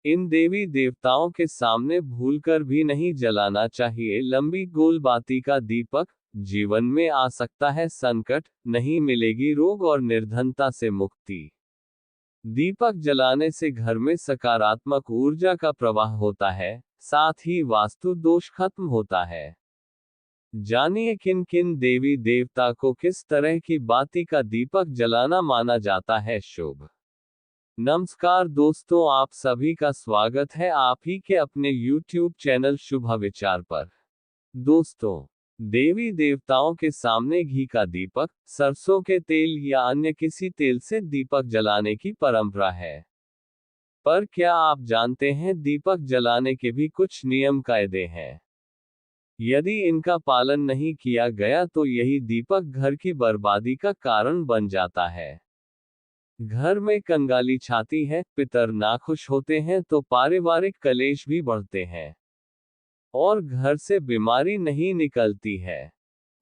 इन देवी देवताओं के सामने भूलकर भी नहीं जलाना चाहिए लंबी गोल बाती का दीपक। जीवन में आ सकता है संकट, नहीं मिलेगी रोग और निर्धनता से मुक्ति। दीपक जलाने से घर में सकारात्मक ऊर्जा का प्रवाह होता है, साथ ही वास्तु दोष खत्म होता है। जानिए किन किन देवी देवता को किस तरह की बाती का दीपक जलाना माना जाता है शुभ। नमस्कार दोस्तों, आप सभी का स्वागत है आप ही के अपने YouTube चैनल शुभ विचार पर। दोस्तों, देवी देवताओं के सामने घी का दीपक, सरसों के तेल या अन्य किसी तेल से दीपक जलाने की परंपरा है। पर क्या आप जानते हैं दीपक जलाने के भी कुछ नियम कायदे हैं? यदि इनका पालन नहीं किया गया तो यही दीपक घर की बर्बादी का कारण बन जाता है। घर में कंगाली छाती है, पितर नाखुश होते हैं तो पारिवारिक कलेश भी बढ़ते हैं और घर से बीमारी नहीं निकलती है।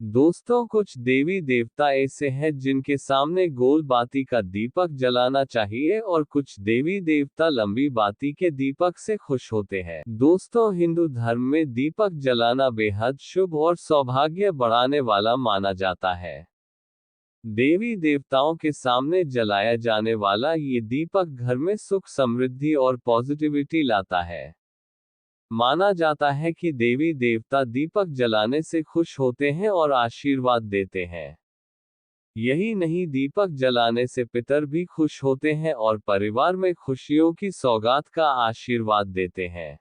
दोस्तों, कुछ देवी देवता ऐसे हैं जिनके सामने गोल बाती का दीपक जलाना चाहिए और कुछ देवी देवता लंबी बाती के दीपक से खुश होते हैं। दोस्तों, हिंदू धर्म में दीपक जलाना बेहद शुभ और सौभाग्य बढ़ाने वाला माना जाता है। देवी देवताओं के सामने जलाया जाने वाला ये दीपक घर में सुख, समृद्धि और पॉजिटिविटी लाता है। माना जाता है कि देवी देवता दीपक जलाने से खुश होते हैं और आशीर्वाद देते हैं। यही नहीं, दीपक जलाने से पितर भी खुश होते हैं और परिवार में खुशियों की सौगात का आशीर्वाद देते हैं।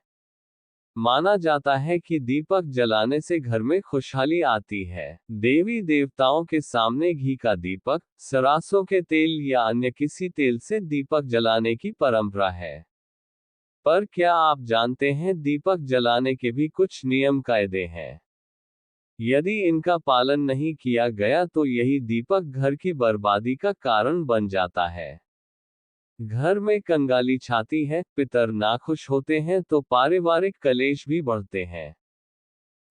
माना जाता है कि दीपक जलाने से घर में खुशहाली आती है। देवी देवताओं के सामने घी का दीपक, सरसों के तेल या अन्य किसी तेल से दीपक जलाने की परंपरा है। पर क्या आप जानते हैं दीपक जलाने के भी कुछ नियम कायदे हैं? यदि इनका पालन नहीं किया गया तो यही दीपक घर की बर्बादी का कारण बन जाता है। घर में कंगाली छाती है, पितर नाखुश होते हैं तो पारिवारिक कलेश भी बढ़ते हैं।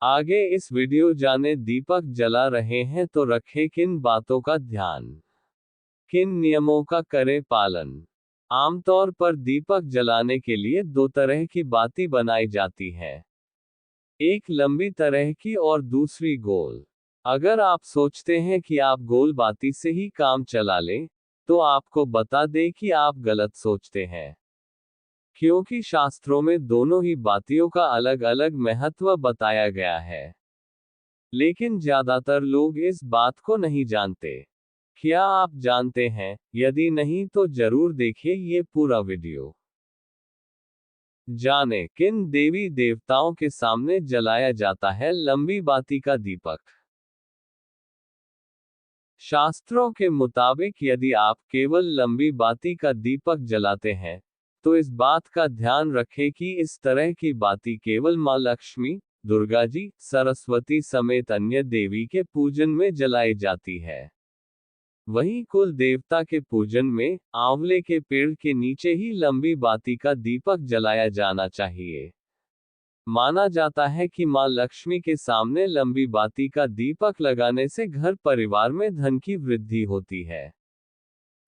आगे इस वीडियो जाने दीपक जला रहे हैं तो रखें किन बातों का ध्यान, किन नियमों का करें पालन। आमतौर पर दीपक जलाने के लिए दो तरह की बाती बनाई जाती है, एक लंबी तरह की और दूसरी गोल। अगर आप सोचते हैं कि आप गोल बाती से ही काम चला लें, तो आपको बता दें कि आप गलत सोचते हैं, क्योंकि शास्त्रों में दोनों ही बातियों का अलग अलग महत्व बताया गया है। लेकिन ज्यादातर लोग इस बात को नहीं जानते। क्या आप जानते हैं? यदि नहीं तो जरूर देखिए ये पूरा वीडियो। जाने किन देवी देवताओं के सामने जलाया जाता है लंबी बाती का दीपक। शास्त्रों के मुताबिक यदि आप केवल लंबी बाती का दीपक जलाते हैं, तो इस बात का ध्यान रखें कि इस तरह की बाती केवल मां लक्ष्मी, दुर्गा जी, सरस्वती समेत अन्य देवी के पूजन में जलाई जाती है। वहीं कुल देवता के पूजन में आंवले के पेड़ के नीचे ही लंबी बाती का दीपक जलाया जाना चाहिए। माना जाता है कि मां लक्ष्मी के सामने लंबी बाती का दीपक लगाने से घर परिवार में धन की वृद्धि होती है।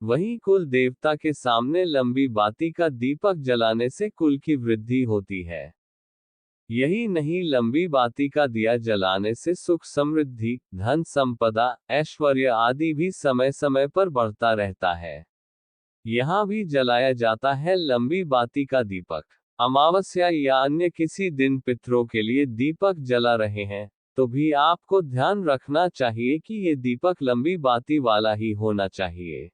वहीं कुल देवता के सामने लंबी बाती का दीपक जलाने से कुल की वृद्धि होती है। यही नहीं, लंबी बाती का दिया जलाने से सुख, समृद्धि, धन संपदा, ऐश्वर्य आदि भी समय समय पर बढ़ता रहता है। यहाँ भी जलाया जाता है लंबी बाती का दीपक। अमावस्या या अन्य किसी दिन पितरों के लिए दीपक जला रहे हैं, तो भी आपको ध्यान रखना चाहिए कि ये दीपक लंबी बाती वाला ही होना चाहिए।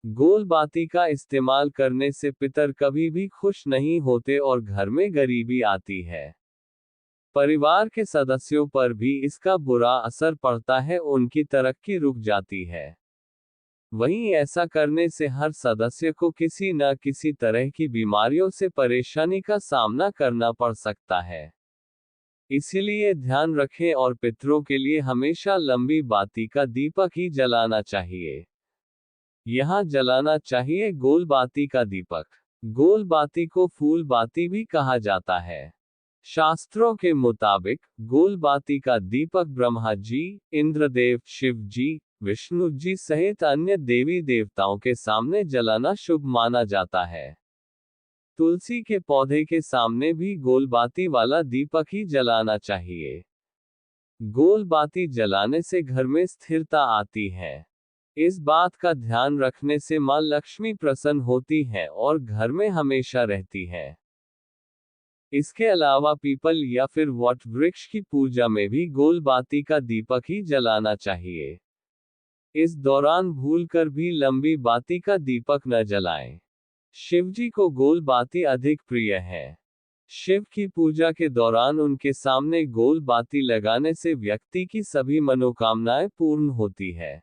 गोल बाती का इस्तेमाल करने से पितर कभी भी खुश नहीं होते और घर में गरीबी आती है। परिवार के सदस्यों पर भी इसका बुरा असर पड़ता है, उनकी तरक्की रुक जाती है। वहीं ऐसा करने से हर सदस्य को किसी न किसी तरह की बीमारियों से परेशानी का सामना करना पड़ सकता है। इसलिए ध्यान रखें और पितरों के लिए हमेशा लंबी बाती का दीपक ही जलाना चाहिए। यहाँ जलाना चाहिए गोल बाती का दीपक। गोल बाती को फूल बाती भी कहा जाता है। शास्त्रों के मुताबिक गोल बाती का दीपक ब्रह्मा जी, इंद्रदेव, शिव जी, विष्णु जी सहित अन्य देवी देवताओं के सामने जलाना शुभ माना जाता है। तुलसी के पौधे के सामने भी गोल बाती वाला दीपक ही जलाना चाहिए। गोल बाती जलाने से घर में स्थिरता आती है। इस बात का ध्यान रखने से मां लक्ष्मी प्रसन्न होती है और घर में हमेशा रहती है। इसके अलावा पीपल या फिर वट वृक्ष की पूजा में भी गोल बाती का दीपक ही जलाना चाहिए। इस दौरान भूलकर भी लंबी बाती का दीपक न जलाएं। शिवजी को गोल बाती अधिक प्रिय है। शिव की पूजा के दौरान उनके सामने गोल बाती लगाने से व्यक्ति की सभी मनोकामनाएं पूर्ण होती है।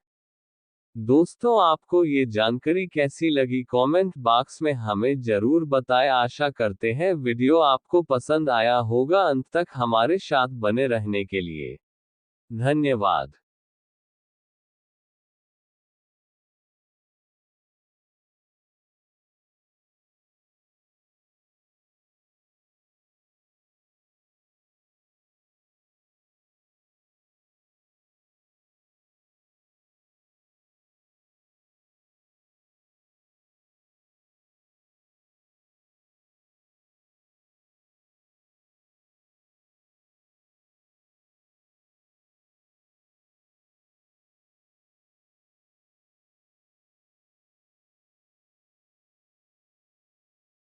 दोस्तों, आपको ये जानकारी कैसी लगी कमेंट बॉक्स में हमें जरूर बताएं। आशा करते हैं वीडियो आपको पसंद आया होगा। अंत तक हमारे साथ बने रहने के लिए धन्यवाद।